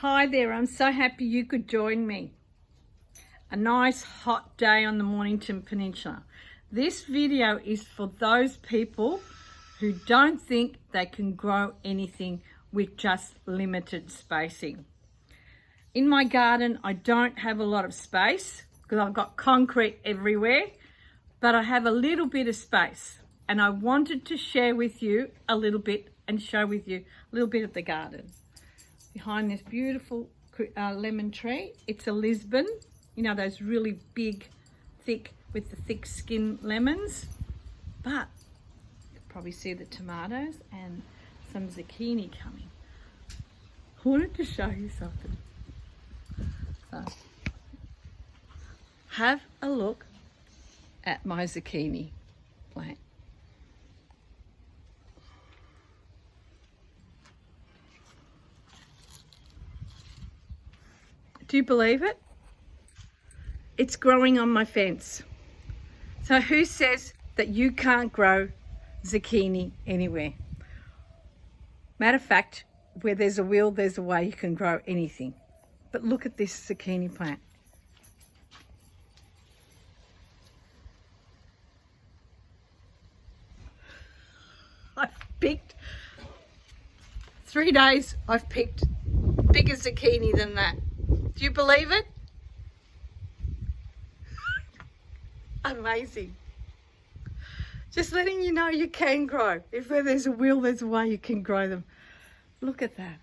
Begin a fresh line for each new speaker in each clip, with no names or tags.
Hi there, I'm so happy you could join me. A nice hot day on the Mornington Peninsula. This video is for those people who don't think they can grow anything with just limited spacing. In my garden, I don't have a lot of space because I've got concrete everywhere, but I have a little bit of space and I wanted to share with you a little bit and show with you a little bit of the garden. Behind this beautiful lemon tree, it's a Lisbon, you know, those really big, thick, with the thick skin lemons. But you can probably see the tomatoes and some zucchini coming. I wanted to show you something. So, have a look at my zucchini plant. Do you believe it? It's growing on my fence. So who says that you can't grow zucchini anywhere? Matter of fact, where there's a will, there's a way. You can grow anything. But look at this zucchini plant. I've picked, 3 days, I've picked bigger zucchini than that. Do you believe it? Amazing. Just letting you know you can grow. If where there's a will, there's a way. You can grow them. Look at that.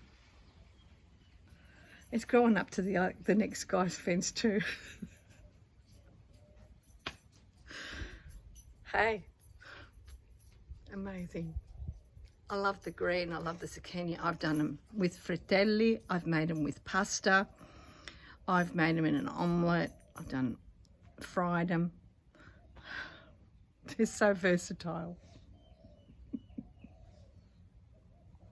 It's growing up to the next guy's fence too. Hey, amazing. I love the green. I love the zucchini. I've done them with fratelli. I've made them with pasta. I've made them in an omelette. I've fried them. They're so versatile.